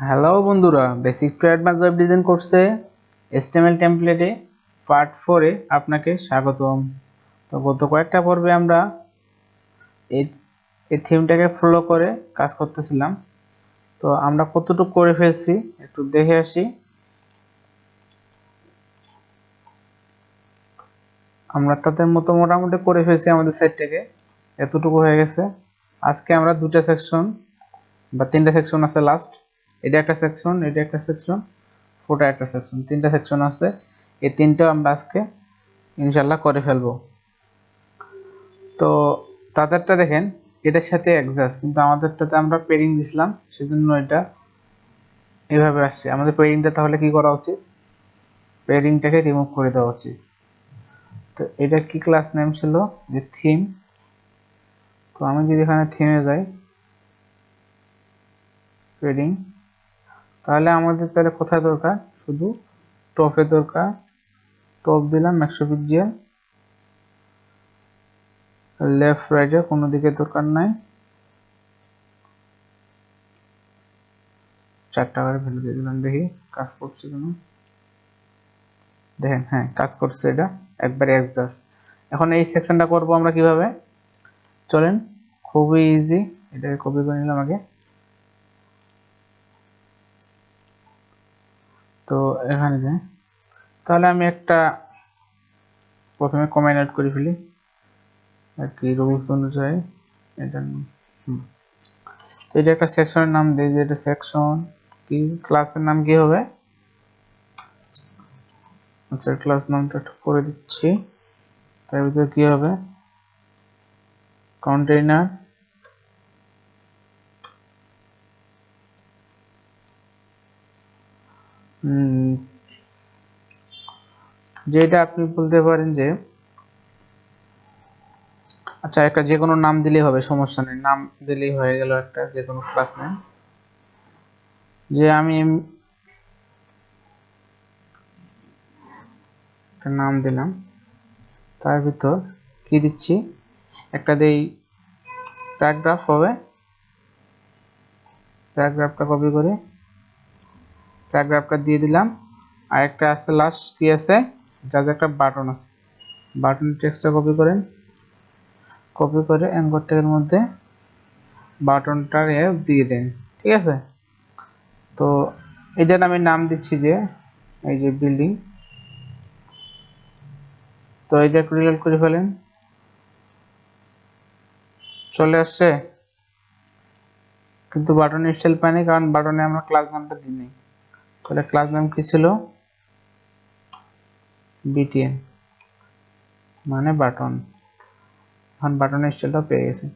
Hello বন্ধুরা, basic to advance web design কোর্সে HTML টেমপ্লেটে part 4 এ আপনাকে স্বাগতম। তো গত কয়েকটা পর্বে আমরা এই থিমটাকে ফলো করে কাজ করতেছিলাম। তো আমরা কতটুকু করে ফেলছি একটু দেখে আসি। আমরা তাদের মতো মোটামুটি করে ফেলছি, আমাদের সাইটটাকে এতটুকু হয়ে গেছে। আজকে আমরা দুটো সেকশন বা তিনটা সেকশন আছে, লাস্ট এটা একটা সেকশন, এটা একটা সেকশন, ফোটা একটা সেকশন, তিনটা সেকশন আছে। এই তিনটা আমরা আজকে ইনশাল্লাহ করে ফেলবো। তো তাদেরটা দেখেন এটার সাথে অ্যাডজাস্ট, কিন্তু আমাদেরটাতে আমরা পেরিং দিছিলাম, সেজন্য এটা এভাবে আসছে। আমাদের পেরিংটা তাহলে কি করা উচিত? পেরিংটাকে রিমুভ করে দেওয়া উচিত। তো এটা কি ক্লাস নেম ছিল? যে থিম। তো আমি যদি এখানে থিমে যাই পেরিং, তাহলে আমাদের তাহলে কোথায় দরকার? শুধু টপে দরকার। টপ দিলাম 100 পিক্সেল, লেফট রাইটে কোনো দিকে দরকার নাই। 4 টাকার ভ্যালু দিয়ে দিলাম, দেখি কাজ করছে কিনা। দেখেন, হ্যাঁ কাজ করছে, এটা একবারে অ্যাডজাস্ট। এখন এই সেকশনটা করব আমরা কিভাবে? চলেন, খুবই ইজি। এটাকে কপি করে নিলাম আগে। তো এখানে যাই, তাহলে আমি একটা প্রথমে কমেন্ট অ্যাড করে ফেলি আর কি রুলস অনুযায়ী। এটা তো এটা একটা সেকশনের নাম দিই, যে এটা সেকশন। কি ক্লাসের নাম কি হবে? আচ্ছা, ক্লাস নামটা একটু করে দিচ্ছি। তার ভিতরে কি হবে? কন্টেইনার যেটা আপনি বলতে পারেন যে, আচ্ছা একটা যে কোনো নাম দিলেই হবে, সমস্যা নেই, নাম দিলেই হয়ে গেল, একটা যে কোনো ক্লাস নেম। যে আমি একটা নাম দিলাম, তার ভিতর কি দিচ্ছি? একটা দেই প্যারাগ্রাফ হবে। প্যারাগ্রাফটা কপি করে প্যারাগ্রাফটা দিয়ে দিলাম। আর একটা আছে লাস্ট, কি আছে? যার একটা বাটন আছে, বাটন টেক্সটটা কপি করে অ্যাঙ্কর ট্যাগের মধ্যে বাটনটার দিয়ে দেন। ঠিক আছে? তো এটার আমি নাম দিচ্ছি যে এই যে বিল্ডিং। তো এটা একটু রিলোড করে ফেলেন, চলে আসছে। কিন্তু বাটন স্টাইল পাইনি, কারণ বাটনে আমরা ক্লাস নামটা দিইনি। তাহলে ক্লাস নাম কি ছিল? BTN, মানে বাটন। এখন বাটনের স্টাইলটা পেয়ে গেছি।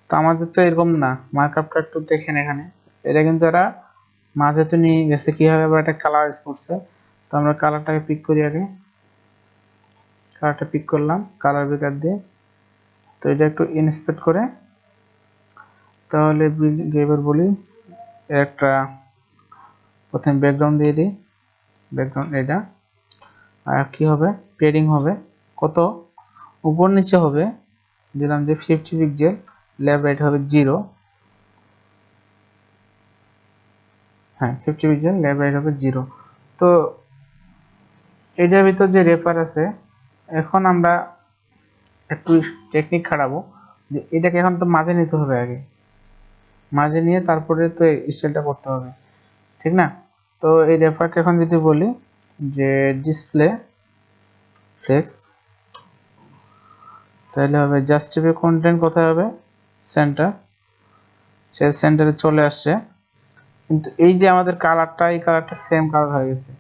তো আমাদের তো এরকম না, মার্কআপটা একটু দেখেন এখানে। এটা কিন্তু এরা মাঝে তো নিয়ে গেছে, কিভাবে আবার একটা কালার ইউজ করছে। তো আমরা কালারটাকে পিক করি আগে। কালারটা পিক করলাম কালার পিকার দিয়ে। তো এটা একটু ইন্সপেক্ট করে, তাহলে এবার বলি একটা প্রথমে ব্যাকগ্রাউন্ড দিয়ে দিই। ব্যাকগ্রাউন্ড এটা। আর কি হবে? পেডিং হবে কত? উপর নিচে হবে, দিলাম যে 50 পিক্সেল, লেফট রাইট হবে 0। হ্যাঁ 50 পিক্সেল, লেফট রাইট হবে 0। তো এটার ভিতর যে রেফার আছে, এখন আমরা একটু টেকনিক খাটাবো, যে এটাকে এখন তো মাঝে নিতে হবে আগে। মাঝে নিয়ে তারপরে তো স্টাইলটা করতে হবে, ঠিক না? তো এই রেফারটা এখন যদি বলি যে ডিসপ্লে ফ্লেক্স, তাহলে হবে জাস্টিফাই কন্টেন্ট, কোথায় হবে? সেন্টার। সে সেন্টারে চলে আসছে। কিন্তু এই যে আমাদের কালারটা, এই কালারটা সেম কালার হয়ে গেছে,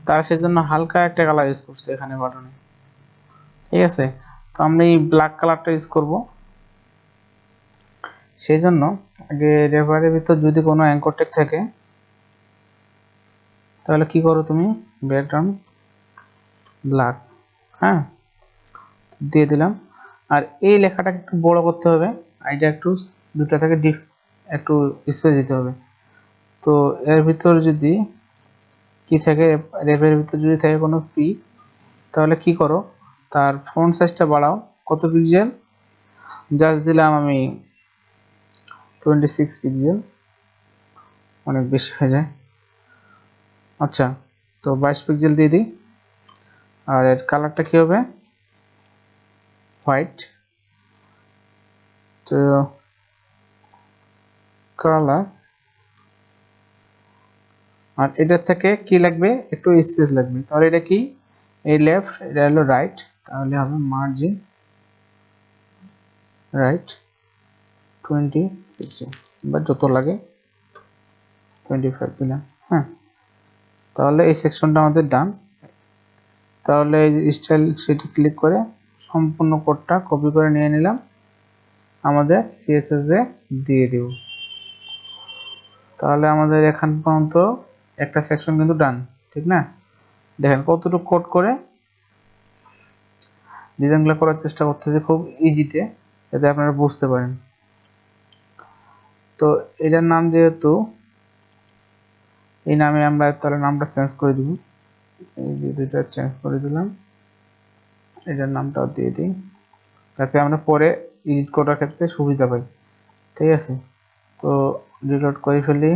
তার সেজন্য হালকা একটা কালার ইউজ করছে এখানে বাটনে। ঠিক আছে? তো আমরা এই ব্ল্যাক কালারটা ইউজ করব। সেই জন্য আগে রেফারের ভিতর যদি কোনো অ্যাঙ্কর ট্যাগ থাকে, তাহলে কি করো তুমি? ব্যাকগ্রাউন্ড ব্ল্যাক, হ্যাঁ দিয়ে দিলাম। আর এই লেখাটাকে একটু বড় করতে হবে, এটা একটু দুটা থেকে একটু স্পেস দিতে হবে। তো এর ভিতর যদি কি থাকে, রেফের ভিতর যদি থাকে কোনো পি, তাহলে কি করো? তার ফন্ট সাইজটা বাড়াও। কত পিক্সেল? জাস্ট দিলাম আমি 26 পিক্সেল, অনেক বেশি হয়ে যায়। আচ্ছা, তো 22 পিক্সেল দিয়ে দিই। আর এর কালারটা কি হবে? হোয়াইট। তো কালার, আর এটার থেকে কি লাগবে? একটু স্পেস লাগবে। তাহলে এটা কি? এই লেফট, এটা হলো রাইট, তাহলে হবে মার্জিন রাইট 20 পিক্সেল বা যত লাগে 25 দিলাম। হ্যাঁ, তাহলে এই সেকশনটা আমাদের ডান। তাহলে এই স্টাইল সেটি ক্লিক করে সম্পূর্ণ কোডটা কপি করে নিয়ে নিলাম, আমাদের সিএসএস এ দিয়ে দেব। তাহলে আমাদের এখান পর্যন্ত একটা সেকশন কিন্তু ডান, ঠিক না? দেখেন কতটুকু কোড করে ডিজাইনগুলো করার চেষ্টা করতেছি খুব ইজিতে, যাতে আপনারা বুঝতে পারেন। তো এটার নাম যেহেতু এই নামে, আমরা তাহলে নামটা চেঞ্জ করে দিব। এই যে দুইটা চেঞ্জ করে দিলাম, এটার নামটাও দিয়ে দিই, যাতে আমরা পরে এডিট করার ক্ষেত্রে সুবিধা পাই। ঠিক আছে, তো রিলোড করে ফেলি।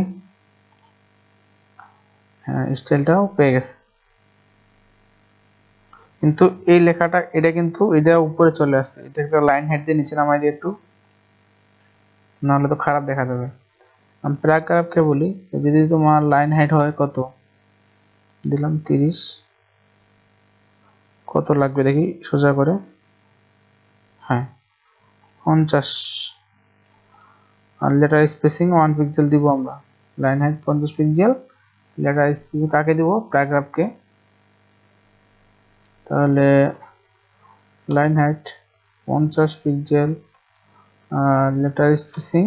হ্যাঁ, স্টাইলটাও পেয়ে গেছে, কিন্তু এই লেখাটা এটা কিন্তু এটা উপরে চলে আসছে। এটা একটা লাইন হাইট দিয়ে নিচে নামাই দিয়ে একটু, নাহলে তো খারাপ দেখা যাবে। আমি প্যারাগ্রাফকে বলি, যদি তোমার লাইন হাইট হয় কত, দিলাম 30, কত লাগবে দেখি সোজা করে। হ্যাঁ, 50। আর লেটার স্পেসিং 1 পিক্সেল দিব আমরা। Line height 50 pixel, letter spacing কাকে দিব? প্যারাগ্রাফকে। তাহলে লাইন হাইট 50 পিক্সেল আর লেটার স্পেসিং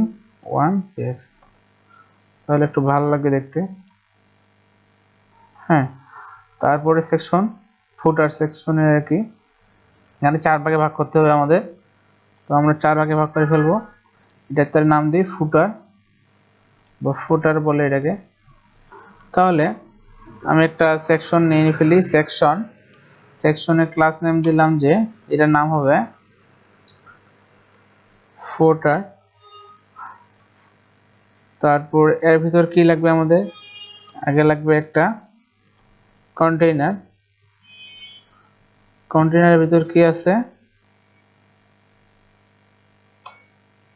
1 পিক্স, তাহলে একটু ভালো লাগবে দেখতে। হ্যাঁ, তারপরে সেকশন, ফুটার সেকশনে আর কি, এখানে 4 ভাগে ভাগ করতে হবে আমাদের। তো আমরা 4 ভাগে ভাগ করে ফেলবো। এটার তার নাম দিই ফুটার বা ফুটার বলে এটাকে। তাহলে আমি একটা সেকশন নিয়ে ফেলি, সেকশনের ক্লাস নেম দিলাম যে এটার নাম হবে ফুটার। তারপর এর ভিতর কি লাগবে আমাদের? আগে লাগবে একটা কন্টেইনার। কন্টেইনারের ভিতর কি আছে?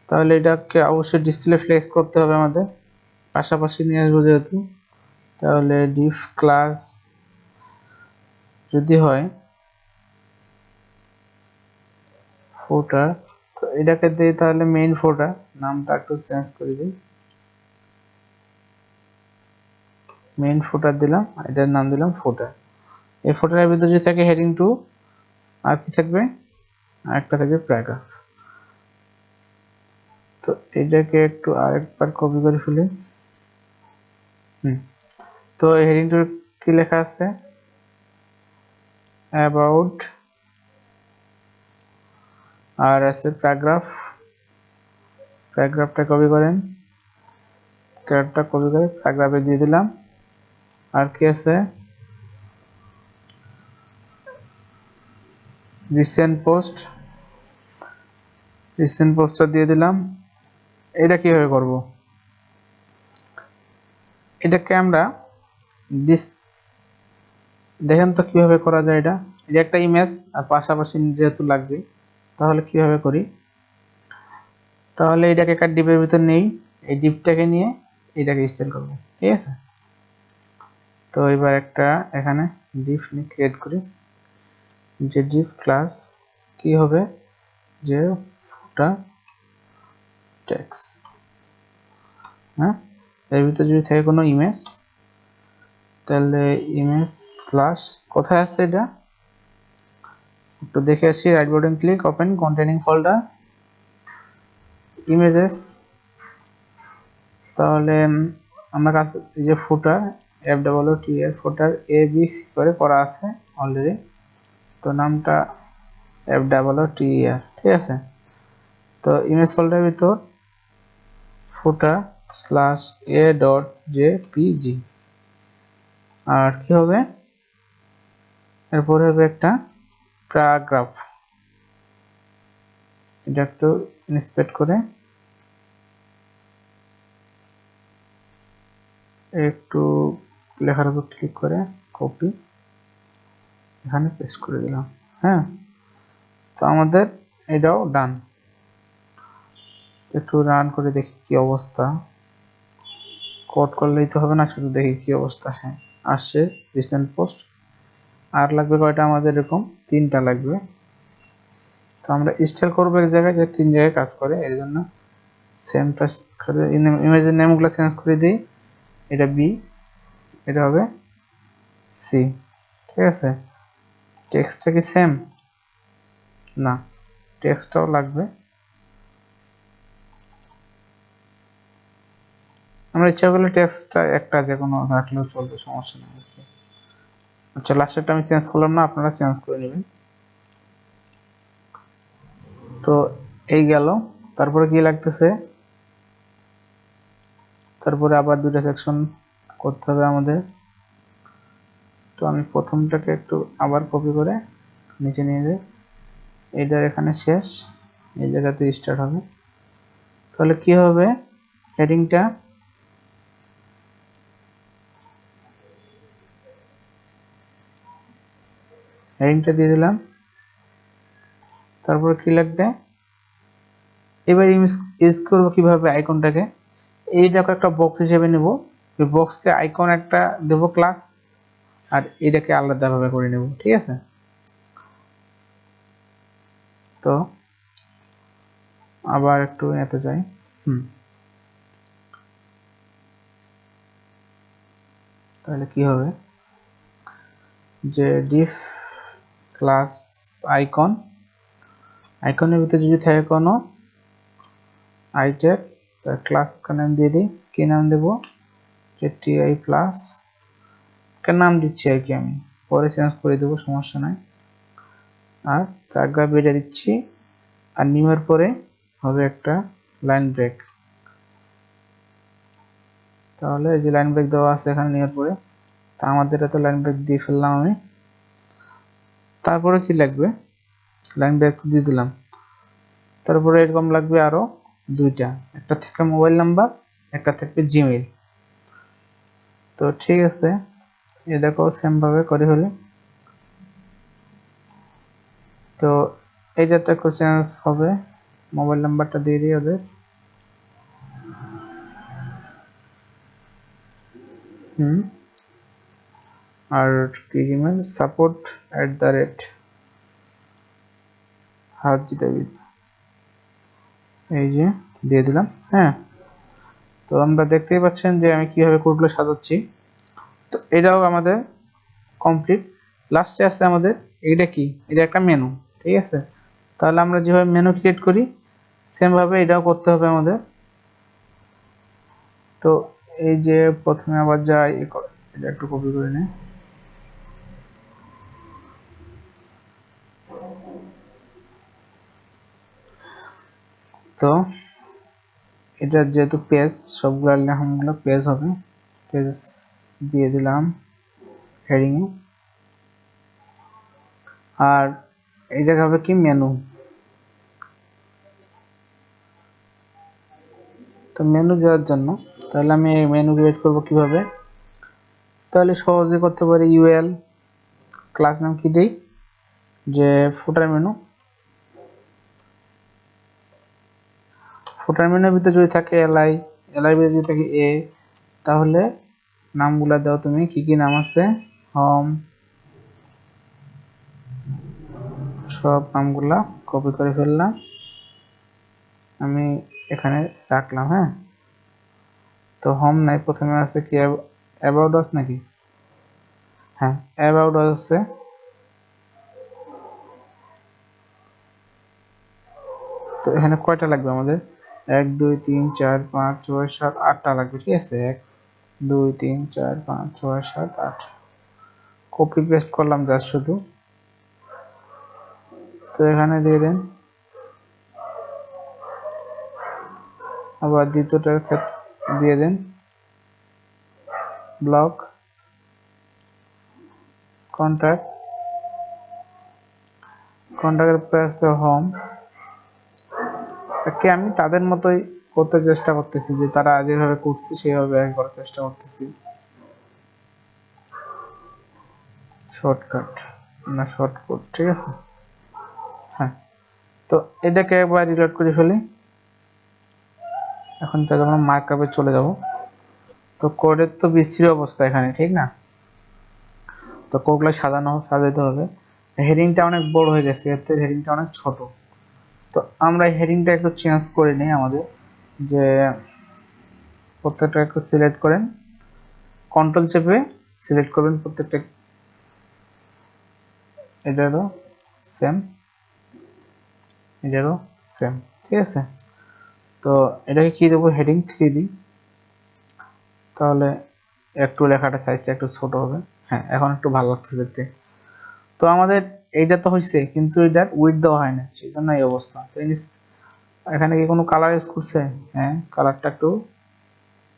তাহলে এটাকে অবশ্যই ডিসপ্লে ফ্লেক্স করতে হবে আমাদের, পাশাপাশি নিয়ে আসবো যেহেতু। তাহলে ডিফ ক্লাস যদি হয় ফুটার, তো এটাকে দিই তাহলে মেইন ফুটার, নামটা একটু চেঞ্জ করে দিই, মেইন ফুটার দিলাম, এটার নাম দিলাম ফুটার। এই ফুটারের ভিতরে যদি থাকে হেডিং টু, আর কি থাকবে? আর একটা থাকবে প্যারাগ্রাফ। তো এটাকে একটু আরেকবার কপি করে ফেলি। তো হেডিং টু কি লেখা আছে? অ্যাবাউট, আর আছে প্যারাগ্রাফ। প্যারাগ্রাফটা কপি করেন, প্যারাগ্রাফটা কপি করে প্যারাগ্রাফে দিয়ে দিলাম। আর কি আছে? রিসেন্ট পোস্ট, রিসেন্ট পোস্টটা দিয়ে দিলাম। এটা কিভাবে করব? এটাকে আমরা দেখেন তো কিভাবে করা যায়। এটা এটা একটা ইমেজ, আর পাশাপাশি যেহেতু লাগবে, তাহলে কিভাবে করি? তাহলে এটাকে একটা ডিপের ভিতর নেই, এই ডিপটাকে নিয়ে এটাকে স্টাইল করব। ঠিক আছে, তো এবার একটা এখানে ডিপ ক্রিয়েট করি, যে ডিপ ক্লাস কি হবে? যে ফুটার টেক্সট। হ্যাঁ, এর ভিতরে যদি থাকে কোনো ইমেজ, তাহলে ইমেজ স্ল্যাশ, কোথায় আছে এটা একটু দেখে আসি। Right button click, open containing folder, images. তাহলে আমরা কাজ, এই যে ফুটার FWTR ফুটার ABC করে করা আছে অলরেডি, তো নামটা FWTR। ঠিক আছে, তো ইমেজ ফোল্ডারের ভিতর ফুটার স্ল্যাশ a.jpg। আর কি হবে? এরপরে হবে একটা প্যারাগ্রাফ। এটা একটু ইন্সপেক্ট করে একটু লেখার উপর ক্লিক করে কপি এখানে পেস্ট করে দিলাম। হ্যাঁ, তো আমাদের এটাও ডান। একটু রান করে দেখি কি অবস্থা। কোড করলেই তো হবে না, শুধু দেখি কি অবস্থা। হ্যাঁ, আসছে রিসেন্ট পোস্ট। আর লাগবে কয়টা আমাদের? এরকম 3টা লাগবে। তো আমরা স্টাইল করবো এক জায়গায়, যে 3 জায়গায় কাজ করে, এর জন্য সেম প্রেস করে ইমেজের নেমগুলো চেঞ্জ করে দিই। এটা বি, এটা হবে সি। ঠিক আছে, টেক্সটটা কি সেম? না, টেক্সটটাও লাগবে। আমরা ইচ্ছা করলে টেক্সটটা একটা যে কোনো রাখলেও চলবে, সমস্যা নেই। আচ্ছা, লাস্টেরটা আমি চেঞ্জ করলাম না, আপনারা চেঞ্জ করে নেবেন। তো এই গেল। তারপরে কি লাগতেছে? তারপরে আবার 2টা সেকশন করতে হবে আমাদের। তো আমি প্রথমটাকে একটু আবার কপি করে নিচে নিয়ে যাই। এইটার এখানে শেষ, এই জায়গাতে স্টার্ট হবে। তাহলে কি হবে? হেডিংটা দিয়ে দিলাম। তারপরে কি লাগবে? এবার ইউজ করবো কিভাবে আইকনটাকে? এইটাকে একটা বক্স হিসেবে নেব, ওই বক্সকে আইকন একটা দেব ক্লাস, আর এটাকে আলাদাভাবে করে নেব। ঠিক আছে, তো আবার একটু এতে যাই। তাহলে কি হবে? যে ডিফ ক্লাস আইকন, আইকনের ভিতরে যদি থাকে কোনো আইটেম, তার ক্লাস নাম দিয়ে দিই। কি নাম দেব? যে টিআই প্লাস কে নাম দিচ্ছি আর কি, আমি পরে চেঞ্জ করে দেবো, সমস্যা নাই। আর প্যারাগ্রাফ এটা দিচ্ছি, আর নিউয়ের পরে হবে একটা লাইন ব্রেক। তাহলে এই যে লাইন ব্রেক দেওয়া আছে এখানে নিউয়ের পরে, তা আমাদের এত লাইন ব্রেক দিয়ে ফেললাম আমি। তারপরে কি লাগবে? লাইন ব্রেক দিয়ে দিলাম। তারপরে এরকম লাগবে আরো 2টা, একটা থেকে মোবাইল নাম্বার, একটা থাকবে জিমেইল। তো ঠিক আছে, এ দেখো সেম ভাবে করে হলে। তো এইটাতে একটু চেঞ্জ হবে, মোবাইল নাম্বারটা দিয়ে দিই ওদের। আর কি জিমেইল? support@harjidavid, এই যে দিয়ে দিলাম। হ্যাঁ, তো আমরা দেখতেই পাচ্ছেন যে আমি কিভাবে কোডগুলো সাজাচ্ছি। তো এটাও আমাদের কমপ্লিট। লাস্টে আছে আমাদের এইটা কি? এটা একটা মেনু। ঠিক আছে, তাহলে আমরা যেভাবে মেনু ক্রিয়েট করি সেম ভাবে এটাও করতে হবে আমাদের। তো এই যে প্রথমে আবার যাই, এটা একটু কপি করে নিই। তো এটা যেহেতু পেজ, সবগুলো নামগুলো পেজ হবে, পেজ দিয়ে দিলাম হেডিং এ। আর এই জায়গা হবে কি? মেনু। তো মেনু দেওয়ার জন্য তাহলে আমি মেনু ক্রিয়েট করব কিভাবে? তাহলে সহজে করতে পারি, ইউএল ক্লাস নাম কি দেই? যে ফুটার মেনু। ফুটার মেনুর ভিতরে যদি থাকে এলআই, এলআই ভিতরে যদি থাকে এ, তাহলে নামগুলা দাও তুমি, কি কি নাম আছে? হোম, সব নামগুলা কপি করে ফেললাম, আমি এখানে রাখলাম। হ্যাঁ, তো হোম নাই, প্রথমে আছে কি অ্যাবাউট আস নাকি? হ্যাঁ, অ্যাবাউট আস আছে। তো এখানে কয়টা লাগবে আমাদের? 1 2 3 4 5 6 7 8টা লাগবে। ঠিক আছে, 1 2 3 4 5 6 7 8 কপি পেস্ট করলাম জাস্ট শুধু। তো এখানে দিয়ে দেন। আবার দ্বিতীয়টার ক্ষেত্রে দিয়ে দেন ব্লক কন্ট্যাক্ট, কন্ট্যাক্টের পরে আছে হোম। আমি তাদের মতোই করতে চেষ্টা করতেছি, যে তারা যেভাবে করছে সেভাবে করার চেষ্টা করতেছি। শর্টকাট না শর্টকাট, ঠিক আছে। হ্যাঁ, তো এটাকে একবার রিলোড করে ফেলি। এখন যখন মার্কআপে চলে যাব, তো কোডের তো বিশ্রী অবস্থা এখানে, ঠিক না? তো কোডগুলো সাজাতে হবে। হেডিংটা অনেক বড় হয়ে গেছে, এর থেকে হেডিংটা অনেক ছোট। তো আমরা হেডিংটা একটু চেঞ্জ করে নিই আমাদের, যে প্রত্যেকটা একটু সিলেক্ট করেন, কন্ট্রোল চেপে সিলেক্ট করবেন প্রত্যেকটা, এটারও সেম, এটারও সেম, ঠিক আছে। তো এটাকে কি দেবো, হেডিং 3 দিই, তাহলে একটু লেখাটা সাইজটা একটু ছোট হবে। হ্যাঁ, এখন একটু ভালো লাগতেছে দেখতে। তো আমাদের এইটা তো হয়েছে, কিন্তু এটার উইডথ দেওয়া হয় না, সেই জন্য এই অবস্থা। তো এখানে কি কোনো কালার ইউজ করছে? হ্যাঁ, কালারটা একটু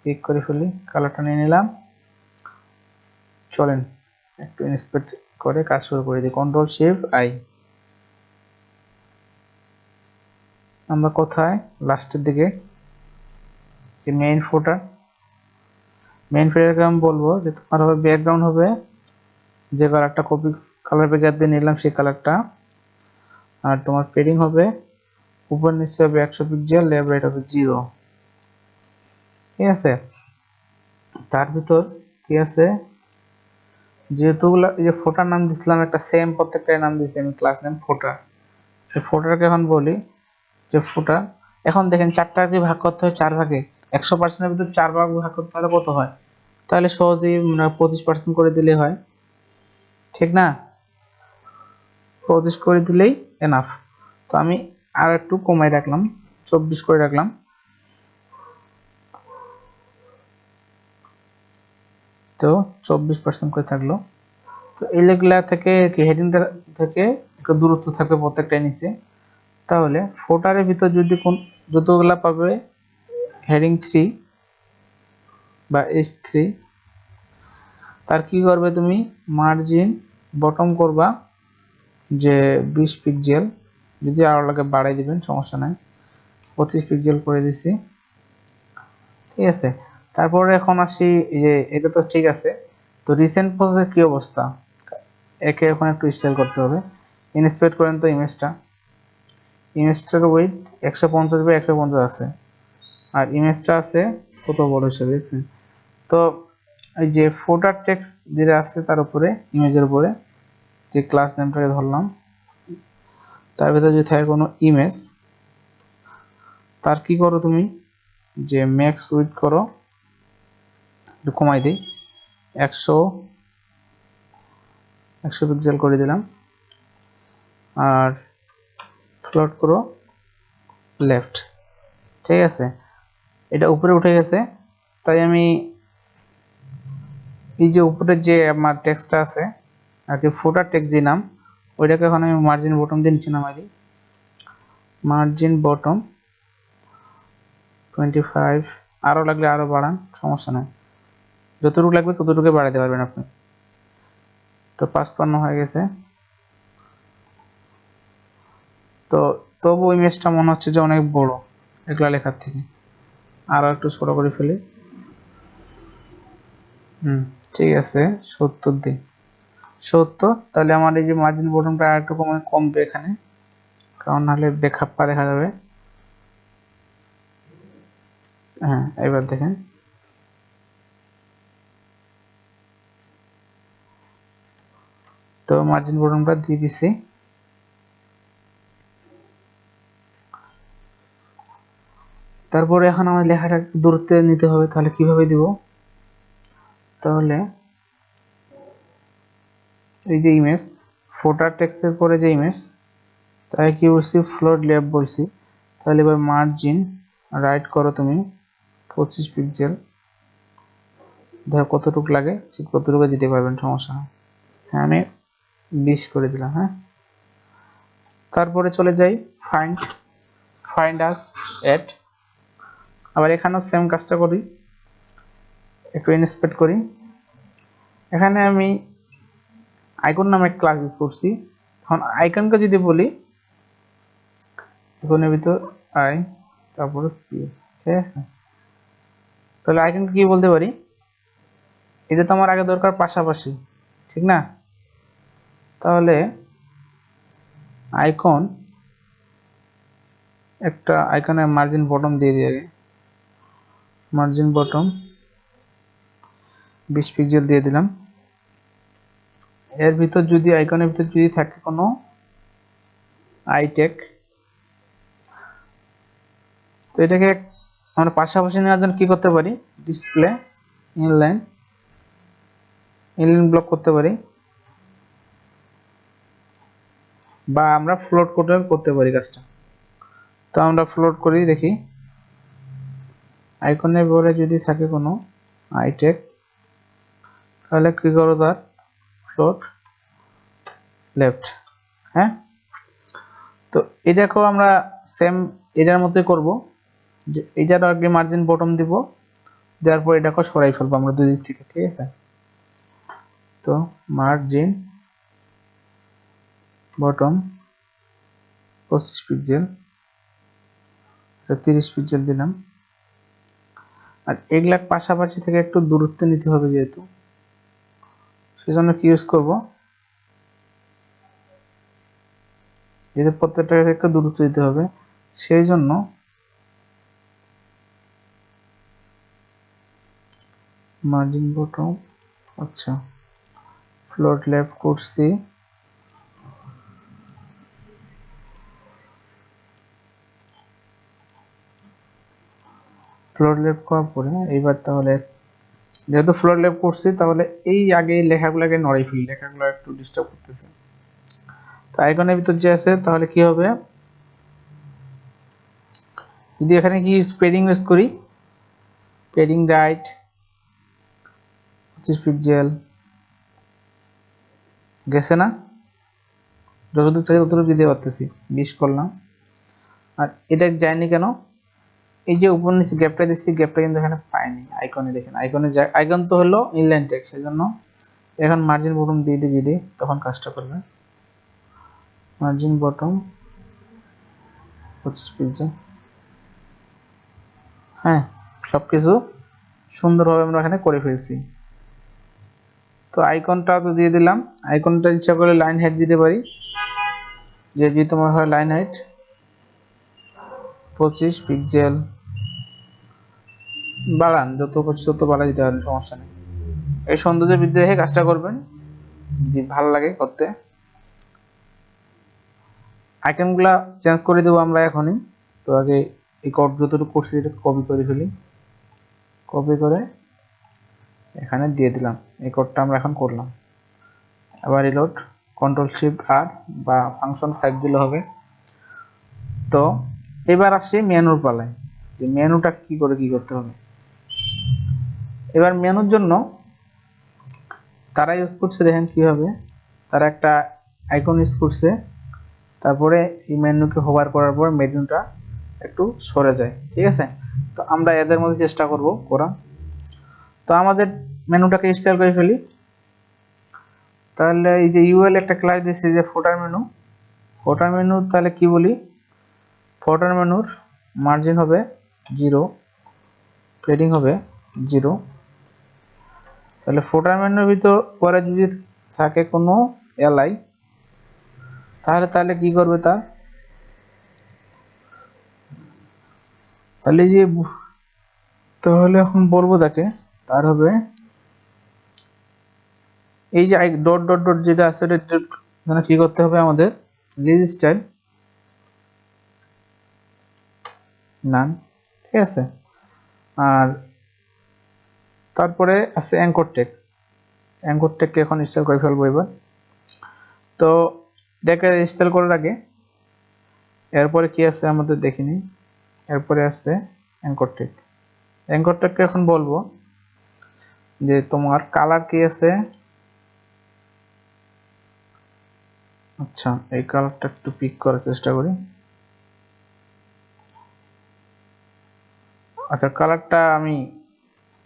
পিক করে ফেলি, কালারটা নিয়ে নিলাম। চলেন একটু ইন্সপেক্ট করে কাজ শুরু করে দিই, কন্ট্রোল শিফট আই। আমরা কোথায়, লাস্টের দিকে, যে মেইন ফুটার, মেইন ফুটারকে আমি বলবো যে তোমার হবে ব্যাকগ্রাউন্ড হবে যে কালারটা কপি কালার প্যাকেট দিয়ে নিলাম সেই কালারটা, আর তোমার পেডিং হবে উপর নিচে হবে 100 পিক্সেল, লেফট রাইট হবে 0, ঠিক আছে। তার ভিতর কি আছে, যেহেতু এই যে ফোটার নাম দিছিলাম একটা সেম, প্রত্যেকটার নাম দিয়েছি আমি ক্লাস নেম ফোটার। সেই ফোটারকে এখন বলি যে ফোটার, এখন দেখেন 4টা যে ভাগ করতে হয় 4 ভাগে, 100%-এর ভিতর 4 ভাগ ভাগ করতে হলে কত হয়? তাহলে সহজেই 25% করে দিলেই হয়, ঠিক না? 25 করে দিলেই এনাফ। তো আমি আর একটু কমাই রাখলাম, 24 করে রাখলাম। তো 24% করে থাকলো। তো এইগুলা থেকে কি হেডিংটা থেকে একটু দূরত্ব থাকবে প্রত্যেকটা নিচে। তাহলে ফোটারের ভিতর যদি যতগুলা পাবে হেডিং 3 বা H3, তার কি করবে তুমি, মার্জিন বটম করবা যে 20 পিক্সেল, যদি আরো লাগে বাড়াই দিবেন, সমস্যা নাই। 25 পিক্সেল করে দিছি, ঠিক আছে। তারপরে এখন আসি, যে এটা তো ঠিক আছে। তো রিসেন্ট পোজের কি অবস্থা, একে এখন একটু স্টাইল করতে হবে। ইন্সপেক্ট করেন তো ইমেজটার ওয়েট 150/150 আছে, আর ইমেজটা আছে কত বড় হিসেবে দেখছেন। তো এই যে ফোটার টেক্সট যেটা আছে তার উপরে, ইমেজের উপরে যে ক্লাস নেমটাকে ধরলাম, তার ভিতরে যদি থাকে কোনো ইমেজ, তার কি করো তুমি, যে ম্যাক্স উইডথ করো, একটু কমাই দিই, 100 পিক্সেল করে দিলাম, আর ফ্লোট করো লেফট, ঠিক আছে। এটা উপরে উঠে গেছে, তাই আমি এই যে উপরে যে আমার টেক্সটটা আছে আর কি, ফুটার টেক্সট যে নাম, ওইটাকে এখন আমি মার্জিন বটম দিয়ে নিচে নামাই দিই, মার্জিন বটম 25, আরও লাগলে আরও বাড়ান, সমস্যা নাই, যতটুকু লাগবে ততটুকু বাড়াতে পারবেন আপনি। তো 55 হয়ে গেছে। তো তবু ইমেজটা মনে হচ্ছে যে অনেক বড় এগুলা লেখার থেকে, আরও একটু ছোট করে ফেলি। ঠিক আছে, 70 দিন, 70। তাহলে আমার এই যে মার্জিন বটনটা আর একটু কমবে এখানে, কারণ নাহলে বেখাপ্পা দেখা যাবে। হ্যাঁ, এবার দেখেন, তো মার্জিন বটনটা দিয়ে দিছি। তারপরে এখন আমার লেখাটা দূরত্বে নিতে হবে, তাহলে কিভাবে দিব, তাহলে এই যে ইমেজ, ফোটার টেক্সটের পরে যে ইমেজ, তাই কি বলছি, ফ্লোট লেফট বলছি। তাহলে এবার মার্জিন রাইট করো তুমি 25 পিক্সেল, দেখো কতটুকু লাগে, ঠিক কতটুকু দিতে পারবেন, সমস্যা নেই। হ্যাঁ, আমি 20 করে দিলাম। হ্যাঁ, তারপরে চলে যাই ফাইন্ড আস এট, আবার এখানেও সেম কাজটা করি, একটু ইন্সপেক্ট করি। এখানে আমি আইকন নামে ক্লাস ইউজ করছি। এখন আইকনকে যদি বলি, আইকনের ভিতর আই, তারপরে পি, ঠিক আছে। তাহলে আইকন কি বলতে পারি, এটা তো আমার আগে দরকার পাশাপাশি, ঠিক না? তাহলে আইকন একটা আইকনের মার্জিন বটম দিয়ে দিই আগে, মার্জিন বটম 20 পিক্সেল দিয়ে দিলাম। এর ভিতর যদি আইকনের ভিতর যদি থাকে কোনো আইটেক, তো এটাকে আমরা পাশাপাশি নেওয়ার জন্য কি করতে পারি, ডিসপ্লে ইনলাইন ব্লক করতে পারি, বা আমরা ফ্লোট করে করতে পারি কাজটা। তো আমরা ফ্লোট করি, দেখি আইকনের পরে যদি থাকে কোনো আইটেক, তাহলে কি করো, তার ফ্লোট লেফট। হ্যাঁ, তো এটাকেও আমরা সেম এটার মতোই করব, যে এটারও আগে মার্জিন বটম দিব, দেওয়ার পর এটাকেও সরাই ফেলবো আমরা দুই দিক থেকে, ঠিক আছে? তো মার্জিন বটম 25 পিক্সেল, 30 পিক্সেল দিলাম। আর এগুলা পাশাপাশি থেকে একটু দূরত্ব নিতে হবে, যেহেতু সেজন্য কি ইউজ করব, যেহেতু প্রত্যেকটাকে একটু দূরত্ব দিতে হবে, সেই জন্য মার্জিন বটম, আচ্ছা ফ্লোট লেফট করছি, ফ্লোট লেফট করার পরে এইবার তাহলে যেহেতু ফ্লোট লেফট করছি, তাহলে এই আগে লেখাগুলোকে নড়াই ফেলি, লেখাগুলো একটু ডিস্টার্ব করতেছে। তো আইকনের ভিতর যে আছে, তাহলে কি হবে, যদি এখানে কি পেডিং ইউজ করি, পেডিং রাইট 25 পিক্সেল গেছে না, যতদূর চাই ততটুকু দিতে পারতেছি, 20 করলাম। আর এটা যায়নি কেন, এই যে উপর নিচে গ্যাপটা দিচ্ছি, গ্যাপটা কিন্তু এখানে পাইনি আইকনে। দেখেন আইকনে আইকন তো হলো ইনলাইন টেক্সট, সেজন্য এখন মার্জিন বটম দিয়ে দিই, যদি তখন কাজটা করবে। Margin bottom 25 pixel. হ্যাঁ, সবকিছু সুন্দরভাবে আমরা এখানে করে ফেলছি। তো আইকনটা তো দিয়ে দিলাম, আইকনটা ইচ্ছা করলে লাইন হাইট দিতে পারি, যে যদি তোমার হয় লাইন হাইট 25 পিক্সেল, বাড়ান যত খুশি তত বাড়া দিতে পারেন, সমস্যা নেই। এই সৌন্দর্য বৃদ্ধি দেখে কাজটা করবেন, যদি ভালো লাগে করতে। আইকনগুলা চেঞ্জ করে দেবো আমরা এখনই। তো আগে এই কোড যতটুকু করছি এটা কপি করে ফেলি, কপি করে এখানে দিয়ে দিলাম। এই কোডটা আমরা এখন করলাম। আবার রিলোড, কন্ট্রোল শিফট আর বা ফাংশন 5 দিলে হবে। তো এবার আসছি মেনুর পালায়, যে মেনুটা কি করে কি করতে হবে। এবার মেনুর জন্য তারা ইউজ করছে, দেখেন কি হবে, তারা একটা আইকন ইউজ করছে, তারপরে এই মেনুকে হোভার করার পর মেনুটা একটু সরে যায়, ঠিক আছে? তো আমরা এদের মধ্যে চেষ্টা করব করা। তো আমাদের মেনুটাকে ইনস্টল করে ফেলি। তাহলে এই যে ইউএল একটা ক্লাস দিয়েছি, যে ফোটার মেনু, ফোটার মেনু তাহলে কি বলি, ফোটার মেনুর মার্জিন হবে 0, পেডিং হবে 0। তাহলে ফোটার মেনুর ভিতর পরে যদি থাকে কোনো এলআই, তাহলে কি করবে, তাহলে যে তাহলে এখন বলবো তাকে, তার হবে এই যে ডট ডট ডট যেটা আছে, এটা কি করতে হবে আমাদের, রেজিস্টার নান, ঠিক আছে? আর তারপরে আছে অ্যাঙ্কর টেক, অ্যাঙ্কর টেককে এখন ইনস্টল করে ফেলবো এবার। তো এটাকে ইনস্টল করার আগে এরপরে কি আছে আমাদের দেখিনি, এরপরে আছে অ্যাঙ্কর টেক। অ্যাঙ্কর টেককে এখন বলবো যে তোমার কালার কি আছে, আচ্ছা এই কালারটা একটু পিক করার চেষ্টা করি। আচ্ছা কালারটা আমি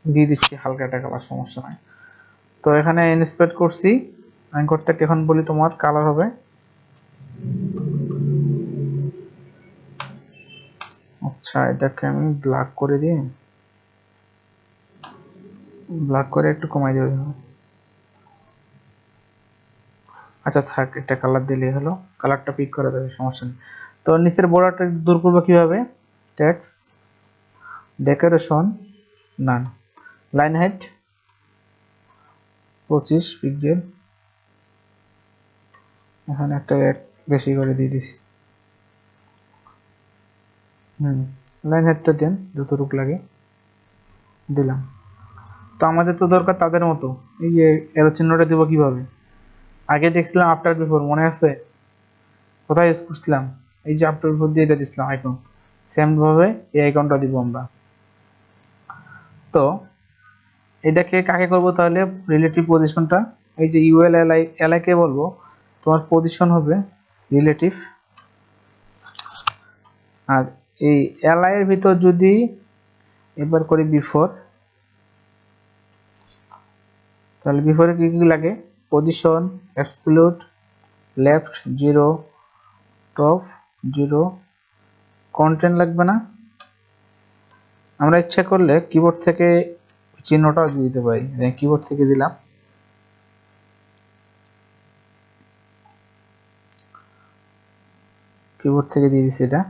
দিয়ে দিচ্ছি হালকা একটা কালার, সমস্যা নাই। তো এখানে ইনস্পেক্ট করছি, অ্যাঙ্করটাকে এখন বলি তোমার কালার হবে আচ্ছা, এটাকে আমি ব্ল্যাক করে দিই, ব্ল্যাক করে একটু কমাই দেবো। আচ্ছা থাক, এটা কালার দিলেই হলো, কালারটা পিক করে দেবে, সমস্যা নেই। তো নিচের বর্ডারটা দূর করবো কিভাবে? টেক্সট ডেকোরেশন নান, লাইন হাইট 25 পিক্সেল, এখানে একটা বেশি করে দিয়ে দিছি। লাইন হাইটটা দেন যতটুকু লাগে, দিলাম। তো আমাদের তো দরকার তাদের মতো, এই যে এরো চিহ্নটা দিব কিভাবে? আগে দেখছিলাম আফটার বিফোর, মনে আছে? কোথায় ইউজ করছিলাম? এই যে আফটার বিফোর দিয়ে এটা দিছিলাম আইকন, সেম ভাবে এই আইকনটা দিব আমরা। তো এটাকে কাকে করব তাহলে? রিলেটিভ পজিশনটা, এই যে ইউএল এলআই কে বলবো তোমার পজিশন হবে রিলেটিভ। আর এই এলআই এর ভিতর যদি এবার করি বিফোর, তাহলে বিফোরে কি কি লাগে? Position, absolute, left 0, top 0, content লাগবে না? আমরা ইচ্ছা করলে কিবোর্ড থেকে চিহ্নটাও দিয়ে দিতে পারি, কিবোর্ড থেকে দিলাম, কিবোর্ড থেকে দিয়ে দিচ্ছি এটা।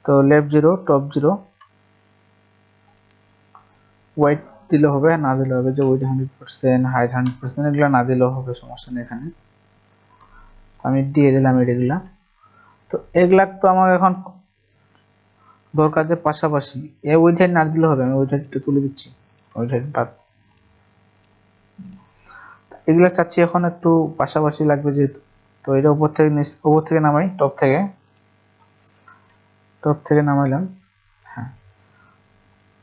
তো লেফট 0, টপ 0, ওয়াইট দিলে হবে, না দিলে হবে, যে ওইট 100%, হাইট 100%, এগুলো না দিলেও হবে, সমস্যা নেই। এখানে আমি দিয়ে দিলাম এগুলা। তো এগুলা তো আমার এখন দরকার যে পাশাপাশি, এই ওইট হাইট না দিলে হবে, আমি ওইট হাইটটা তুলে দিচ্ছি, ওইট হাইট বাদ। এগুলা চাচ্ছি এখন একটু পাশাপাশি লাগবে যেহেতু, তো এটা উপর থেকে নামাই, টপ থেকে নামাইলাম। হ্যাঁ,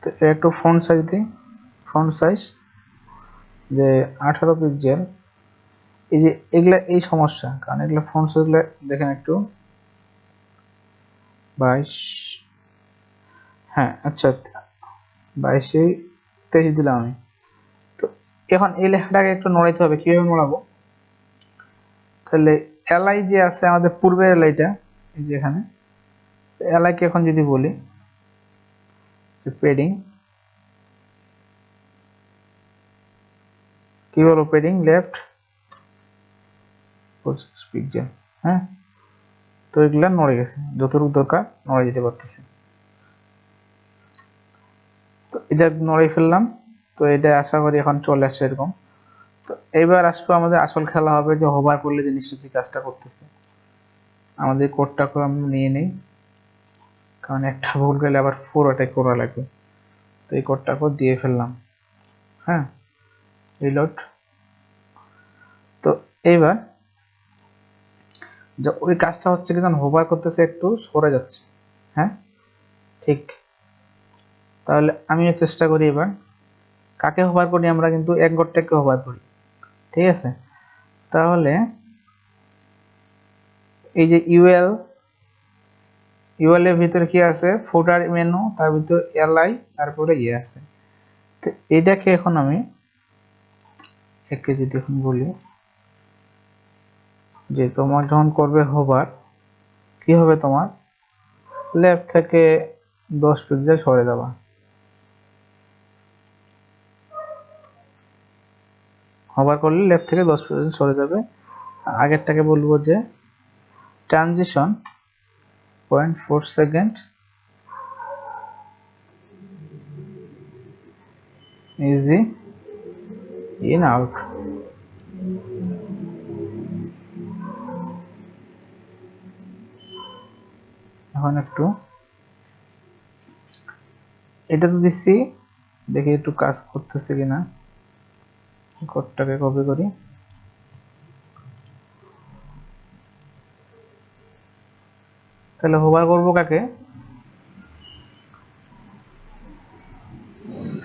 তো একটু ফন্ট সাইজ দিই, ফন্ট সাইজ যে 18 পিক্সেল। এই যে এগুলা এই সমস্যা, কারণ এগুলা ফন্ট সাইজ দেখেন একটু 22, হ্যাঁ আচ্ছা 22 23 দিলাম আমি। তো এখন এই লেখাটাকে একটু নড়াইতে হবে, কিভাবে নড়াবো? তাহলে এলআই যে আছে আমাদের পূর্বের এলআইটা, এই যে এখানে এলআই কে এখন যদি বলি যে পেডিং, কি বলবো? Padding left 25 pixel. হ্যাঁ, তো এগুলা নড়ে গেছে, যতটুকু দরকার নড়ে যেতে পারতেছে। তো এটা নড়ে ফেললাম, তো এটা আশা করি এখন চলে আসছে এরকম। তো এবার আসবে আমাদের আসল খেলা, হবে যে হোভার করলে জিনিসটা যে কাজটা করতেছে। আমাদের কোডটাকে আমরা নিয়ে নেই, কারণ একটা ভুল গেলে আবার পুরোটাই করা লাগবে। তো এই কোডটাকে দিয়ে ফেললাম। হ্যাঁ, রিলোড। তো এইবার ওই কাজটা হচ্ছে কি, যখন হোভার করতেছে একটু সরে যাচ্ছে। হ্যাঁ ঠিক, তাহলে আমিও চেষ্টা করি এবার, কাকে হোভার করি আমরা? কিন্তু এক ঘরটাকে হোভার করি, ঠিক আছে? তাহলে এই যে ইউএল এর ভিতরে কি আছে? ফুটার মেনু, তার ভিতর এলআই, তারপরে ইয়ে আছে। তো এটাকে এখন আমি একে যদি এখন বলি যে তোমার যখন করবে হোভার, কি হবে? তোমার লেফট থেকে 10 পিক্সেল সরে যাবা, হোভার করলে লেফট থেকে 10 পিক্সেল সরে যাবে। আগেরটাকে বলবো যে transition 0.4 second easy in out. এখন একটু এটা তো দিচ্ছি, দেখি একটু কাজ করতেছে কিনা। কোডটাকে কপি করি, তাহলে হোভার করবো কাকে?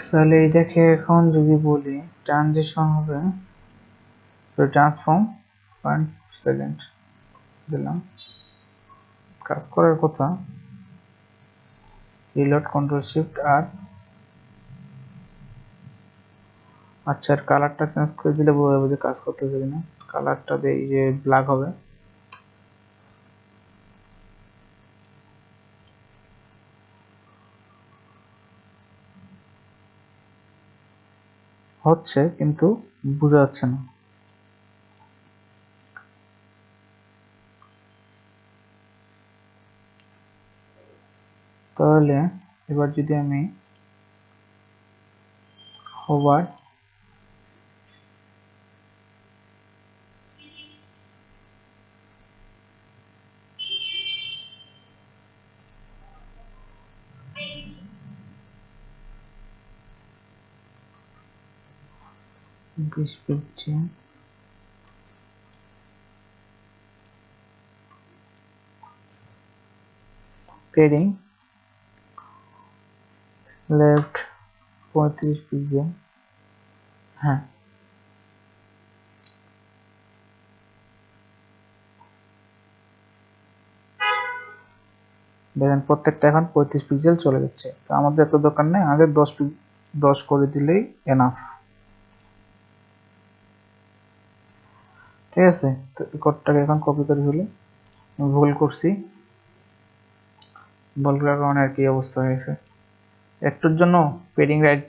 তাহলে এটাকে এখন যদি বলি ট্রানজিশন হবে, ট্রান্সফর্ম 0.4 সেকেন্ড দিলাম, কাজ করার কথা। রিলোড, কন্ট্রোল শিফট আর, আচ্ছা কালারটা চেঞ্জ করে দিলে বোঝা যাবে যে কাজ করতেছে কিনা। কালারটা দিয়ে যে ব্ল্যাক হবে, হচ্ছে কিন্তু বোঝা যাচ্ছে না। তাহলে এবার যদি আমি হোভার পেডিং লেফট 35 পিক্সেল। হ্যাঁ, দেখেন প্রত্যেকটা এখন 35 পিক্সেল চলে যাচ্ছে। তো আমাদের এত দরকার নেই, আমাদের 10 করে দিলেই এনাফ। ঠিক আছে, তো এই কোডটাকে এখন কপি করে ফেলি। ভুল করছি, ভুল করার কারণে আর কি অবস্থা হয়েছে। একটুর জন্য পেডিং রাইট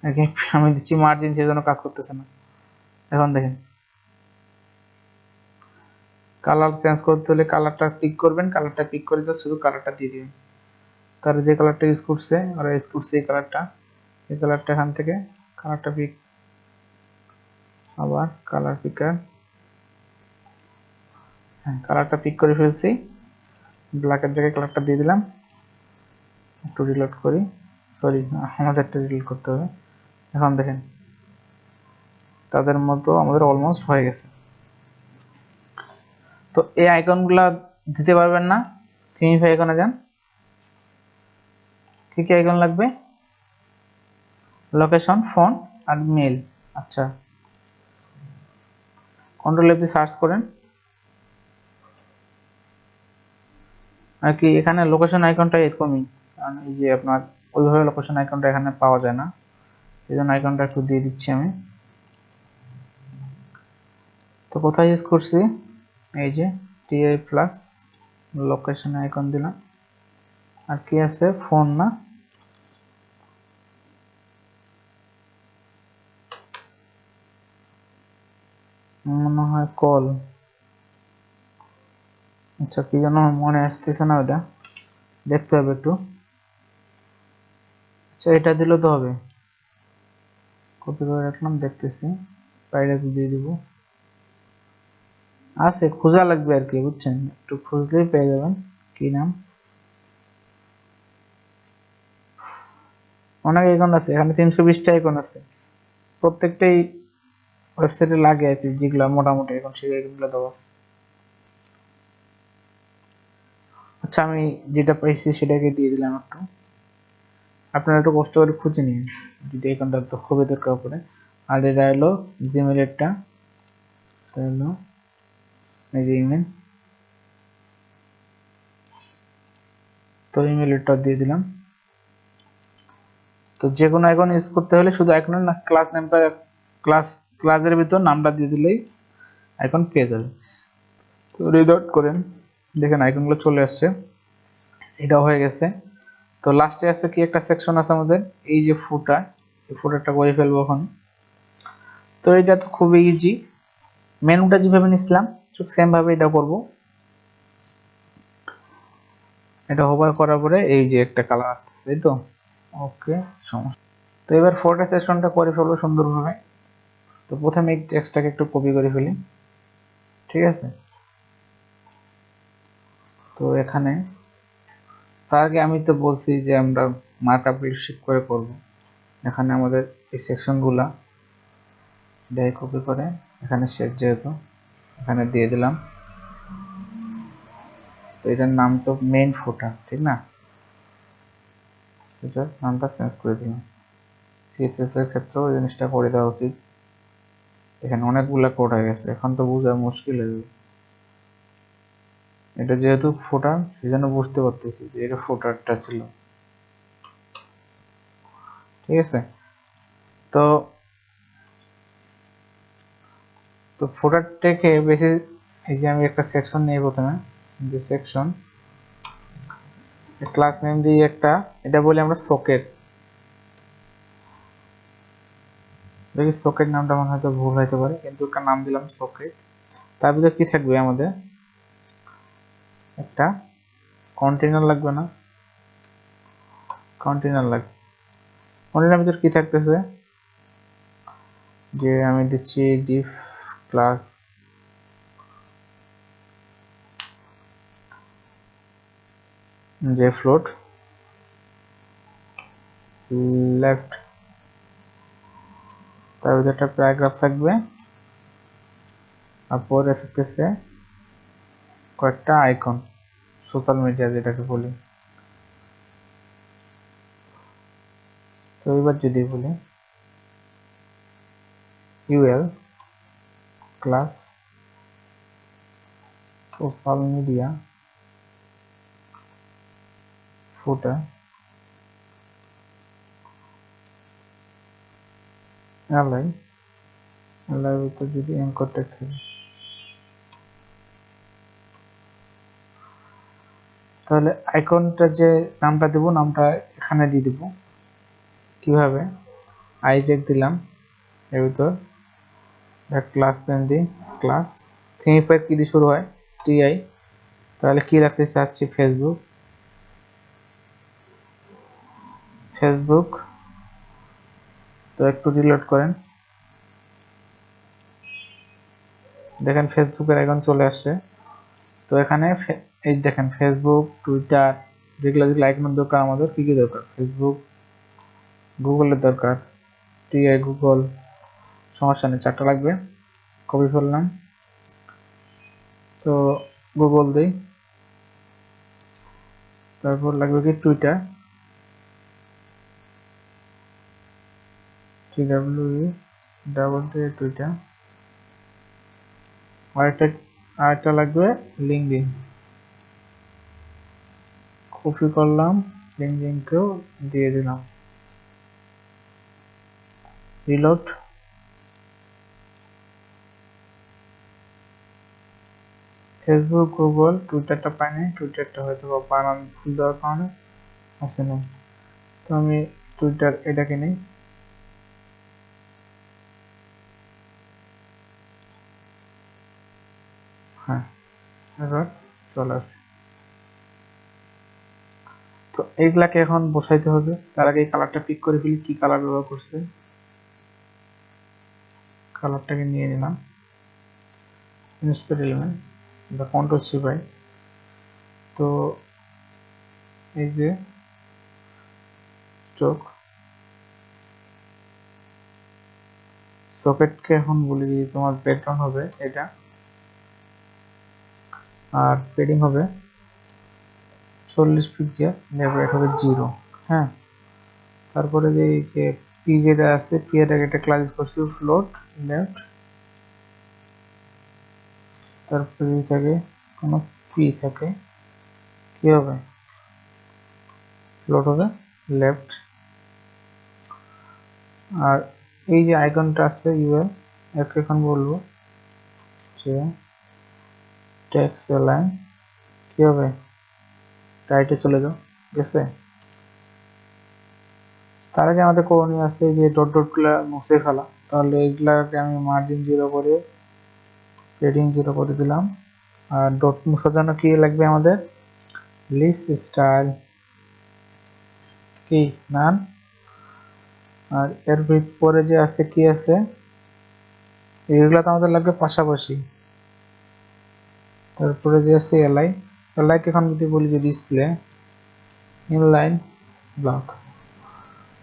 আর কি আমি দিচ্ছি মার্জিন, সেজন্য কাজ করতেছে না। এখন দেখেন কালার চেঞ্জ করতে হলে কালারটা পিক করবেন, কালারটা পিক করে দিয়ে শুধু কালারটা দিয়ে দিবেন। তারা যে কালারটা ইউজ করছে ওরা ইউজ করছে এই কালারটা এখান থেকে কালারটা পিক, আবার কালার পিকার, হ্যাঁ কালারটা পিক করে ফেলছি, ব্ল্যাকের জায়গায় কালারটা দিয়ে দিলাম। একটু রিলোড করি, সরি আমাদের একটা রিলোড করতে হবে। এখন দেখেন তাদের মতো আমাদের অলমোস্ট হয়ে গেছে। তো এই আইকনগুলা দিতে পারবেন না, থিমিফাই আইকনে যান। কি কি আইকন লাগবে? লোকেশন, ফোন আর মেল। আচ্ছা, কন্ট্রোল এফ দিয়ে সার্চ করেন আর কি। এখানে লোকেশন আইকনটা এরকমই, কারণ এই যে আপনার ওইভাবে লোকেশন আইকনটা এখানে পাওয়া যায় না, এই জন্য আইকনটা একটু দিয়ে দিচ্ছি আমি। তো কোথায় ইউজ করছি? এই যে টিআই প্লাস লোকেশন আইকন দিলাম। আর কি আছে? ফোন না, মনে হয় কল। আচ্ছা, কি যেন মনে আসতেছে না, ওটা দেখতে হবে একটু। আচ্ছা, এটা দিলে তো হবে, কপি করে রাখলাম, দেখতেছি বাইরে দিয়ে দিব। আছে, খোঁজা লাগবে আর কি, বুঝছেন, একটু খুঁজলেই পেয়ে যাবেন। কি নাম? অনেক আইকন আছে এখানে, 320টা আইকন আছে, প্রত্যেকটাই ওয়েবসাইটে লাগে আর কি, যেগুলো মোটামুটি এখন সেই আইকনগুলো দেওয়া আছে। আচ্ছা, আমি যেটা পাইছি সেটাকে দিয়ে দিলাম একটু। আপনারা একটু কষ্ট করে খুঁজে নিন যদি আইকনটা তো খুবই দরকার পড়ে। আর এটা হলো জিমেলেরটা, তাহলে এই যে ইমেল, তো ইমেলটা দিয়ে দিলাম। তো যে কোনো আইকন ইউজ করতে হলে শুধু আইকনের না, ক্লাস নেমটা ক্লাসের ভিতর নামটা দিয়ে দিলেই আইকন পেয়ে যাবে। তো রিলোড করেন, দেখেন আইকনগুলো চলে আসছে, এটা হয়ে গেছে। তো লাস্টে আছে কি একটা সেকশন আছে আমাদের, এই যে ফুটার, এই ফুটারটা করে ফেলবো এখন। তো এটা তো খুবই ইজি, মেনুটা যেভাবে নিছিলাম ঠিক সেম ভাবে এটা করব। এটা হোভার করার পরে এই যে একটা কালার আসতেছে, তাই তো? ওকে, সমস্যা। তো এবার ফটো সেকশনটা করে ফেলবো সুন্দরভাবে। তো প্রথমে এই টেক্সটটাকে একটু কপি করে ফেলি, ঠিক আছে? তো এখানে তার আগে আমি তো বলছি যে আমরা মার্কআপ শিফট করে করব। এখানে আমাদের এই সেকশনগুলা এটাই কপি করে এখানে শেড যেহেতু এখানে দিয়ে দিলাম। তো এটার নাম তো মেইন ফুটার, ঠিক না? এটার নামটা চেঞ্জ করে দিলাম। সিএসএস এর ক্ষেত্রেও এই জিনিসটা করে দেওয়া উচিত। এখানে অনেকগুলা কোড হয়ে গেছে, এখন তো বোঝা মুশকিল হয়ে যাবে। এটা যেহেতু ফুটার সেই জন্য বুঝতে পারতেছি যে এটা ফুটারটা ছিল, ঠিক আছে? তো তো ফুটারটাকে বেশি, এই যে আমি একটা সেকশন নিয়ে প্রথমে যে সেকশন ক্লাস নেম দিয়ে একটা, এটা বলি আমরা সকেট, দেখি সকেট নামটা মনে হয়তো ভুল হইতে পারে, কিন্তু একটা নাম দিলাম সকেট। তার ভিতরে কি থাকবে, আমাদের একটা কন্টেনার লাগবে না? কন্টেনার লাগবে। কন্টেনার ভিতরে কি থাকতেছে, যে আমি দিচ্ছি ডিফ ক্লাস যে ফ্লোট লেফট, তার ভিতরে একটা প্যারাগ্রাফ থাকবে, আর পরে থাকতেছে কয়েকটা আইকন, সোশ্যাল মিডিয়া যেটাকে বলি। তো এবার যদি বলি ইউএল ক্লাস সোশ্যাল মিডিয়া ফুটার অ্যালাই, অ্যালাই ভিতরে যদি অ্যাঙ্কর টেক্সট থাকে, তাহলে আইকনটা যে নামটা দেব, নামটা এখানে দিয়ে দেব। কিভাবে, আইজেক দিলাম, এর ভিতর ক্লাস নেম দিই, ক্লাস সিগনিফায়ার কি দিয়ে শুরু হয়, টিআই। তাহলে কি রাখতে চাচ্ছি, ফেসবুক, ফেসবুক। তো একটু রিলোড করেন, দেখেন ফেসবুকের আইকন চলে আসছে। তো এখানে এই দেখেন ফেসবুক, টুইটার, যেগুলো যেগুলো আইকনের দরকার, আমাদের কি কি দরকার, ফেসবুক, গুগলের দরকার, টিআই গুগল, সমস্যা নেই, 4টা লাগবে, কপি করলাম। তো গুগল দিই, তারপর লাগবে কি টুইটার, টুইটার। আরেকটা লাগবে লিঙ্কডইন, কপি করলাম, লিঙ্কডইনকেও দিয়ে দিলাম, রিলোড। ফেসবুক, গুগল, টুইটারটা পাইনি, টুইটারটা হয়তো বা বানান ভুল দেওয়ার কারণে আসে না। তো আমি টুইটার এটাকে নিই, হ্যাঁ এবার চলে আসবে। তো এইগুলাকে এখন বসাইতে হবে, তার আগে এই কালারটা পিক করে ফেলি, কি কালার ব্যবহার করছে, কালারটাকে নিয়ে নিলাম, ইনস্পেক্ট এলিমেন্ট বা কন্ট্রোল সি পাই। তো এই যে স্ট্রোক, সকেটকে এখন বলি যে তোমার ব্যাকগ্রাউন্ড হবে এটা, আর পেডিং হবে 40 পিক্সেল, লেফট হবে 0। হ্যাঁ, তারপরে যে পি যেটা আছে, পি এটাকে একটা ক্লাস করছি ফ্লোট লেফট, তারপরে যদি থাকে কোনো পি থাকে কি হবে, ফ্লোট হবে লেফট। আর এই যে আইকনটা আছে ইউএল, একে এখন বলবো যে টেক্সট অ্যালাইন, কি হবে, রাইটে চলে যাও, গেছে। তার আগে আমাদের করণীয় আছে যে ডট ডট গুলা মুছে ফেলা, তাহলে এগুলাকে আমি মার্জিন 0 করে পেডিং 0 করে দিলাম। আর ডট মুছার জন্য কি লাগবে আমাদের, লিস্ট স্টাইল কি নান, আর এর পরে যে আছে কি আছে, এগুলা তো আমাদের লাগবে পাশাপাশি। তারপরে যে আছে এলাই, এলাই এখন যদি বলি যে ডিসপ্লে ইনলাইন ব্লক,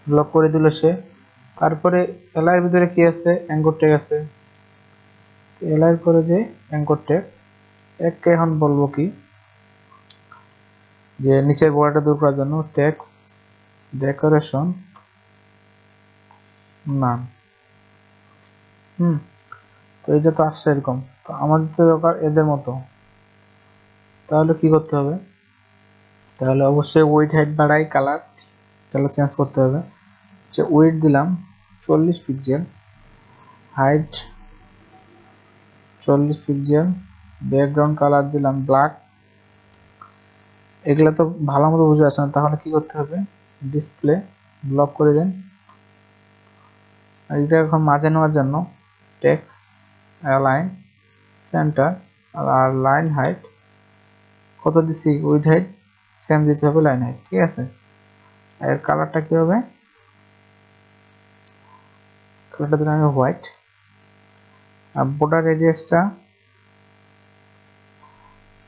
ব্লক করে দিল সে। তারপরে এলাই ভিতরে কি আছে, অ্যাঙ্কর ট্যাগ আছে, এলাই করে যে অ্যাঙ্কর ট্যাগ এককে এখন বলবো কি, যে নিচের বর্ডারটা দূর করার জন্য টেক্সট ডেকোরেশন নাম। তো এটা তো আসছে এরকম, তো আমাদের তো দরকার এদের মতো। তাহলে কি করতে হবে, তাহলে অবশ্যই ওয়েট হাইট বাড়াই, কালার চেঞ্জ করতে হবে। যে ওয়েট দিলাম 40 pixel, height 40 pixel, background colour দিলাম ব্ল্যাক। এগুলো তো ভালো মতো বুঝে আসছে না, তাহলে কি করতে হবে, ডিসপ্লে ব্লক করে দেন, আর এটা এখন মাঝে নেওয়ার জন্য টেক্সট অ্যালাইন সেন্টার আর লাইন হাইট কত দিছি, উইথ হাইট সেম দিতে হবে, লাইন হাইট, ঠিক আছে। এর কালারটা কি হবে, কালারটা দিলাম আমি হোয়াইট। আর বর্ডার রেডিয়াসটা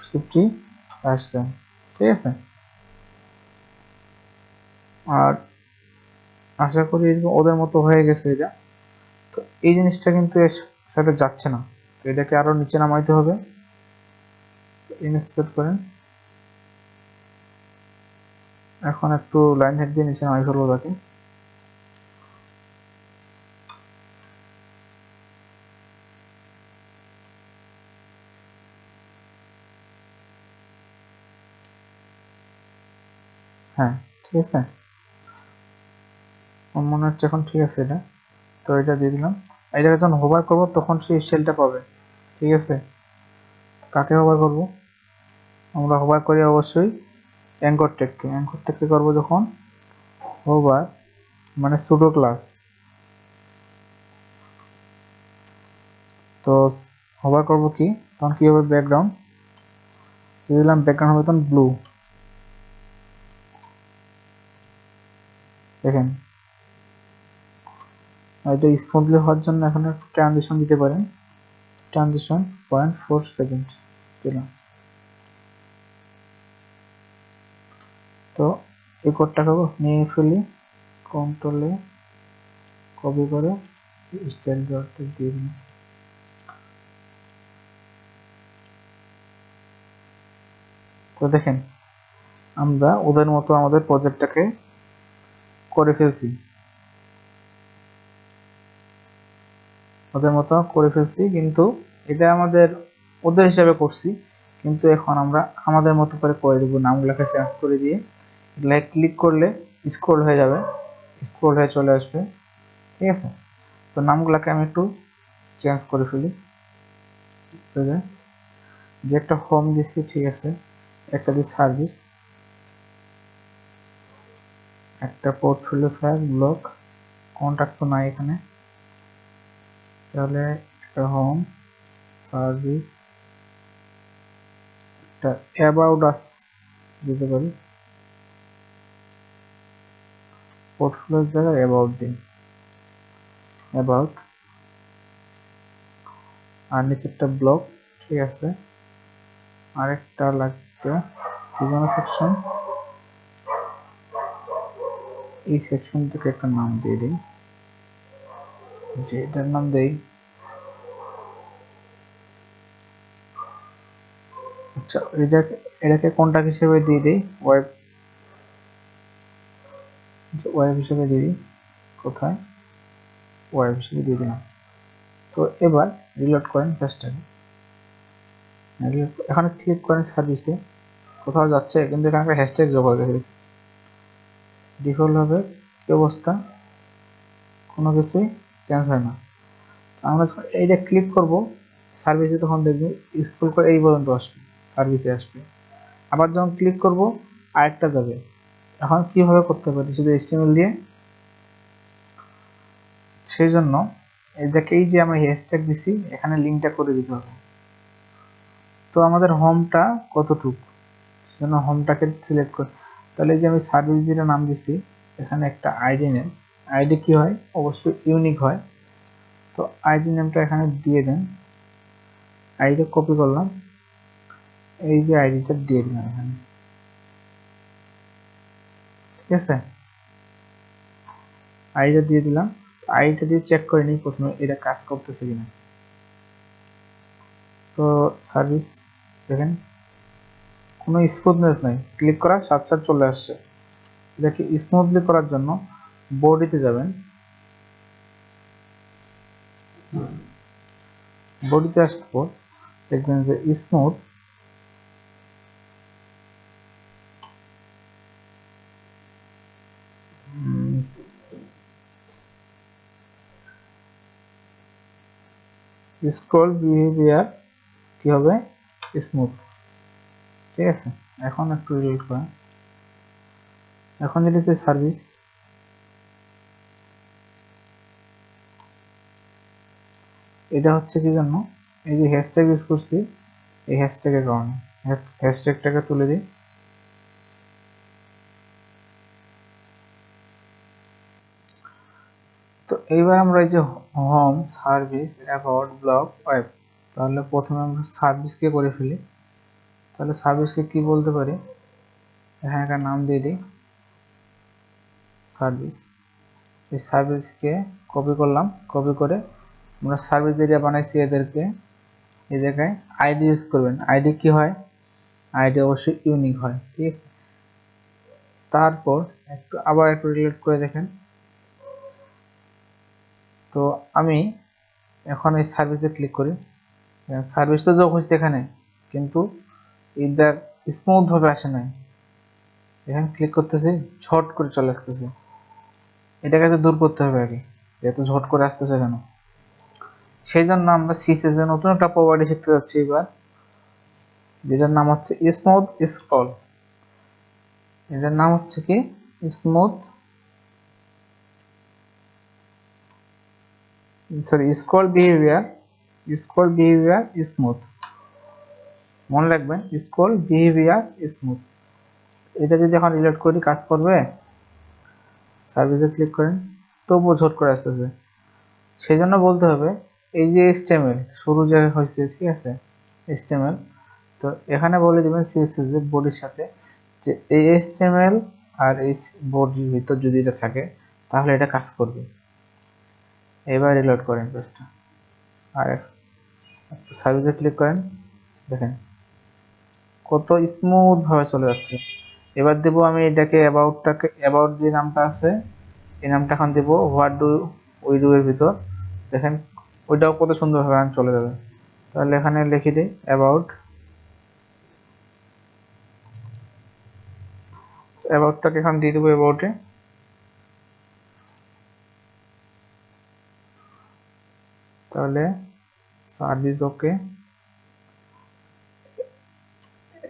50%, ঠিক আছে। আর আশা করি ওদের মতো হয়ে গেছে এটা। তো এই জিনিসটা কিন্তু এর সাথে যাচ্ছে না, তো এটাকে আরো নিচে নামাইতে হবে। ইনস্পেক্ট করেন, এখন একটু লাইন হাইট দিয়ে নিচে নামাই ফেলবো তাকে। হ্যাঁ, ঠিক আছে, মনে হচ্ছে এখন ঠিক আছে এটা। তো এটা দিয়ে দিলাম। এটা যখন হোভার করবো তখন সেই স্টাইলটা পাবে, ঠিক আছে। কাকে হোভার করব, আমরা হোভার করি অবশ্যই অ্যাঙ্কর ট্যাগকে করবো যখন হোভার মানে সুডো ক্লাস। তো হোভার করব কি, তখন কি হবে, ব্যাকগ্রাউন্ড দিয়ে দিলাম, ব্যাকগ্রাউন্ড হবে তখন ব্লু। দেখেন এটা স্মুথলি হওয়ার জন্য এখন একটু ট্রানজিশন দিতে পারেন, ট্রানজিশন 0.4 সেকেন্ড দিলাম। তো এই কোডটাকে নিয়ে ফেলি, কন্ট্রোলে কপি করে স্টাইল ডটে দিয়ে দিলাম। তো দেখেন আমরা ওদের মতো আমাদের প্রজেক্টটাকে করে ফেলছি, ওদের মতো করে ফেলছি, কিন্তু এটা আমাদের ওদের হিসাবে করছি, কিন্তু এখন আমরা আমাদের মতো করে দেবো। নামগুলোকে চেঞ্জ করে দিয়ে এগুলা ক্লিক করলে স্ক্রল হয়ে যাবে, স্ক্রল হয়ে চলে আসবে, ঠিক আছে। তো নামগুলোকে আমি একটু চেঞ্জ করে ফেলি, যে একটা হোম দিচ্ছি, ঠিক আছে, একটা দিই সার্ভিস, একটা পোর্টফোলিও ফাইল ব্লক, কন্ট্যাক্ট তো নাই এখানে, তাহলে একটা হোম সার্ভিস, একটা অ্যাবাউট আস দিতে পারি, পোর্টফোলিওর জায়গায় অ্যাবাউট দিন, অ্যাবাউট, আর নিচে একটা ব্লক, ঠিক আছে। আরেকটা লাগবে ঠিকানা সেকশন, এই সেকশনটাকে একটা নাম দিয়ে দিই, যেটার নাম দেই, আচ্ছা এটাকে কন্টাক্ট হিসেবে দিয়ে দিই, ওয়েব হিসেবে দিয়ে দিই, কোথায়, ওয়েব হিসেবে দিয়ে দিলাম। তো এবার রিলোড করেন পেজটাকে, এখানে ক্লিক করেন সার্ভিসে, কোথাও যাচ্ছে কিন্তু এখানে একটা হ্যাশট্যাগ যোগ হয়ে গেছে, ডিফল্ট হবে কি অবস্থা, কোনো কিছুই চেঞ্জ হয় না। আমরা যখন এইটা ক্লিক করব সার্ভিসে, তখন দেখবেন স্ক্রল করে এই পর্যন্ত আসবে, সার্ভিসে আসবে। আবার যখন ক্লিক করব আরেকটা যাবে। এখন কিভাবে করতে পারি, শুধু HTML দিয়ে, সেই জন্য এই যে আমরা হ্যাশট্যাগ দিছি এখানে লিঙ্কটা করে দিতে হবে। তো আমাদের হোমটা কতটুকু, সেজন্য হোমটাকে সিলেক্ট করি। তাহলে এই যে আমি সার্ভিস যেটা নাম দিছি, এখানে একটা আইডি নেম, আইডি কি হয়, অবশ্যই ইউনিক হয়। তো আইডি নেমটা এখানে দিয়ে দেন, আইডিটা কপি করলাম, এই যে আইডিটা দিয়ে দিলাম এখানে, ঠিক আছে। আইডিটা দিয়ে দিলাম, আইডিটা দিয়ে চেক করে নিই প্রথমে এটা কাজ করতেছে কিনা। তো সার্ভিস দেখেন কোনো স্মুথনেস নাই, ক্লিক করার সাথে সাথে চলে আসছে। এটাকে স্মুথলি করার জন্য বডিতে যাবেন, বডিতে আসার পর দেখবেন যে স্মুথ, স্ক্রল বিহেভিয়ার কি হবে, স্মুথ, ঠিক আছে। এখন একটু রিলোড করেন, এখন যদি সার্ভিস, এটা হচ্ছে কি জন্য, এই যে হ্যাশট্যাগ ইউজ করছি, এই হ্যাশট্যাগের কারণে। হ্যাশট্যাগটাকে তুলে দিই। তো এইবার আমরা এই যে home, service, about, blog, web, তাহলে প্রথমে আমরা সার্ভিসকে করে ফেলি। তাহলে সার্ভিসকে কি বলতে পারি, এখানে একটা নাম দিয়ে দিই সার্ভিস। এই সার্ভিসকে কপি করলাম, কপি করে আমরা সার্ভিস এরিয়া বানাইছি, এদেরকে এই জায়গায় আইডি ইউজ করবেন। আইডি কি হয়, আইডি অবশ্যই ইউনিক হয়, ঠিক আছে। তারপর আবার একটু রিলেট করে দেখেন। তো আমি এখন এই সার্ভিসে ক্লিক করি, সার্ভিস তো যোগ হচ্ছে এখানে, কিন্তু এটা স্মুথ ভাবে আসে নাই। এখানে ক্লিক করতেছি, ঝট করে চলে আসতেছে। এটাকে তো দূর করতে হবে আগে, যেহেতু ঝট করে আসতেছে কেন। সেই জন্য আমরা সিএসএস এর নতুন একটা প্রপার্টি শিখতে যাচ্ছি এবার, যেটার নাম হচ্ছে স্মুথ স্ক্রল। এটার নাম হচ্ছে কি smooth, sorry scroll behaviour, scroll behaviour smooth, মনে রাখবেন স্ক্রল বিহেভিয়ার স্মুথ। এটা যদি এখন রিলোড করি কাজ করবে, সার্ভিসে ক্লিক করেন, তবুও ঝট করে আসতেছে। সেই জন্য বলতে হবে এই যে HTML শুরু যে হয়েছে, ঠিক আছে HTML, তো এখানে বলে দিবেন CSS এর বডির সাথে যে এই HTML আর এই বডির ভিতর যদি এটা থাকে তাহলে এটা কাজ করবে। এবার রিলোড করেন পেজটা, আর সার্ভিসে ক্লিক করেন, দেখেন কত স্মুথ ভাবে চলে যাচ্ছে। এবার দেব আমি এটাকে অ্যাবাউট যে নামটা আছে এই নামটা এখন দেব হোয়াট ডু উই ডু এর ভিতর, দেখেন ওইটাও কত সুন্দরভাবে চলে যাবে। তাহলে এখানে লিখে দিই অ্যাবাউটটাকে এখন দিয়ে দেবো অ্যাবাউটে। তাহলে সার্ভিস ওকে,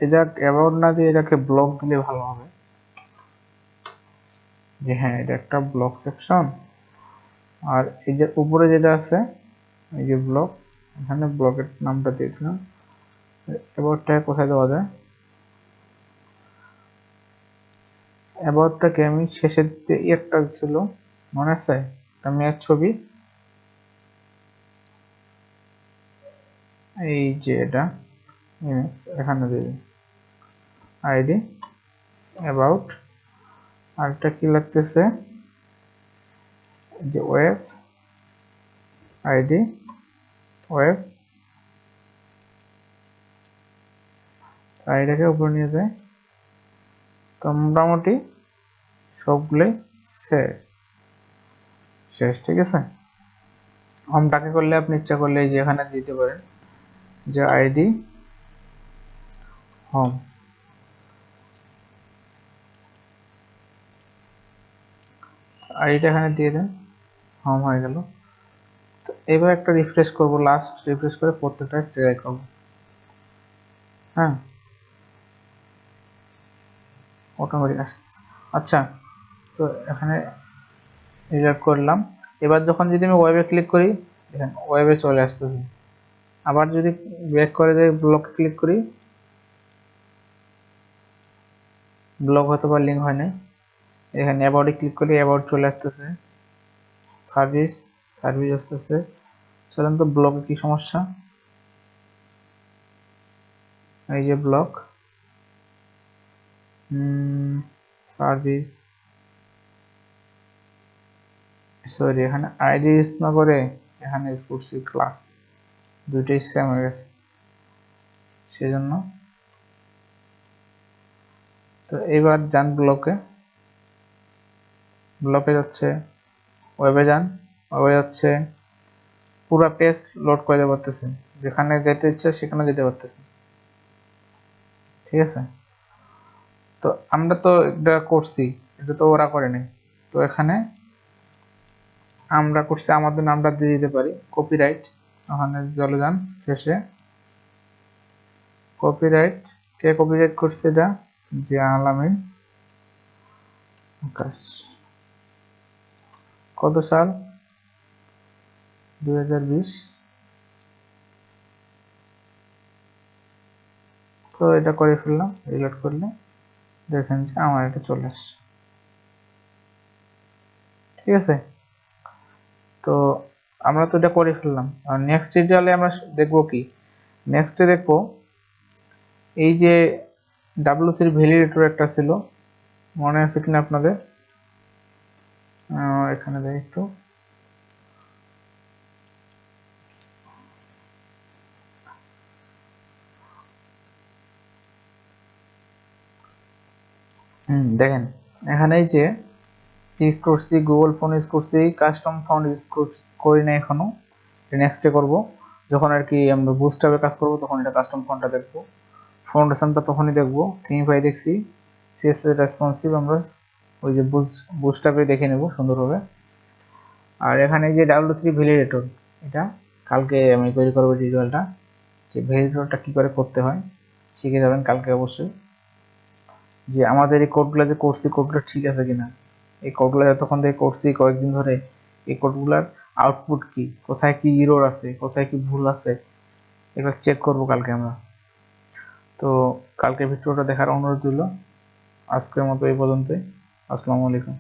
এটা অ্যাবাউট না দিয়ে এটাকে ব্লগ দিলে ভালো হবে, যে হ্যাঁ এটা একটা ব্লগ সেকশন। আর এই যে উপরে যেটা আছে এই যে ব্লগ, এখানে ব্লগের নামটা দিয়ে দিলাম। অ্যাবাউটটা কোথায় দেওয়া যায়, অ্যাবাউটটাকে আমি শেষের যে একটা ছিল মনে আছে, একটা মেয়ের ছবি, এই যে এটা ইমেজ, এখানে দিই আইডি অ্যাবাউট, আর এটা কি লাগতেছে যে ওয়েব আইডি ওয়েব, আইডিটাকে উপরে নিয়ে যায়। তো মোটামুটি সবগুলোই শেষ, ঠিক আছে। হোমটাকে করলে আপনি ইচ্ছা করলে এই যে এখানে দিতে পারেন যে আইডি হোম, আইডিটা এখানে দিয়ে দেন, হোম হয়ে গেল। তো এবার একটা রিফ্রেশ করব, লাস্ট রিফ্রেশ করে প্রত্যেকটা ট্রাই করব, হ্যাঁ অটোমেটিক আসছে। আচ্ছা, তো এখানে রিলোড করলাম। এবার যখন যদি আমি ওয়েবে ক্লিক করি, দেখেন ওয়েবে চলে আসতেছে। আবার যদি ব্যাক করে যাই ব্লকে ক্লিক করি, ব্লক হয়তো বা লিঙ্ক হয় নাই। এখানে অ্যাবাউটে ক্লিক করি, অ্যাবাউট চলে আসতেছে, সার্ভিস সার্ভিস আসতেছে। চলেন তো ব্লকে কি সমস্যা, এই যে ব্লক সার্ভিস, সরি এখানে আইডি ইউজ না করে এখানে ইউজ করছি ক্লাস, দুইটাই সেম হয়ে গেছে সেজন্য। তো এবার যান ব্লকে, ব্লকে যাচ্ছে, ওয়েবে যান, ওয়েবে যাচ্ছে, পুরো পেজ লোড করে দিতে পারতেছেন, যেখানে যেতে ইচ্ছে সেখানে যেতে পারতেছেন, ঠিক আছে। তো আমরা তো এটা করছি, এটা তো ওরা করেনি। তো এখানে আমরা করছি, আমাদের নামটা দিয়ে দিতে পারি কপিরাইট, ওখানে চলে যান শেষে, কপিরাইট, কে কপিরাইট করছে এটা, যে আলামিন আকাশ, কত সাল 2020, তো এটা করে ফেললাম, রিলোড করলে দেখেন যে আমার এটা চলে আসছে। ঠিক আছে, তো আমরা তো এটা করে ফেললাম। আর নেক্সট টিউটোরিয়ালে আমরা দেখবো কি, নেক্সটে দেখবো এই যে W3 ভ্যালিডেটর একটা ছিল, মনে আছে কিনা আপনাদের? এখানে দেখি একটু, দেখেন এখানে এই যে ইউজ করছি গুগল ফোন, ইউজ করছি কাস্টম ফন্ট ইউজ করি না এখনো, নেক্সটে করব। যখন আর কি আমরা বুস্টআপে কাজ করব তখন এটা কাস্টম ফন্টটা দেখবো, ফাউন্ডেশনটা তখনই দেখবো। থিমইফাই দেখছি, সিএসএস রেসপন্সিভ আমরা ওই যে বুস্টআপে দেখে নেব সুন্দরভাবে। আর এখানে যে W3 ভ্যালিডেটর, এটা কালকে আমি তৈরি করবো টিউটোরিয়ালটা, যে ভ্যালিডেটরটা কী করে করতে হয় শিখে যাবেন কালকে অবশ্যই। যে আমাদের এই কোডগুলো যে করছি, কোডগুলো ঠিক আছে কিনা, এই কোডগুলো যতক্ষণ থেকে করছি কয়েকদিন ধরে, এই কোডগুলোর আউটপুট কি, কোথায় কি ইরর আছে, কোথায় কি ভুল আছে, এগুলো চেক করব কালকে আমরা। তো কালকে ভিডিওটা দেখার অনুরোধ রইল। আজকের মতো এই পর্যন্তই। আসসালামু আলাইকুম।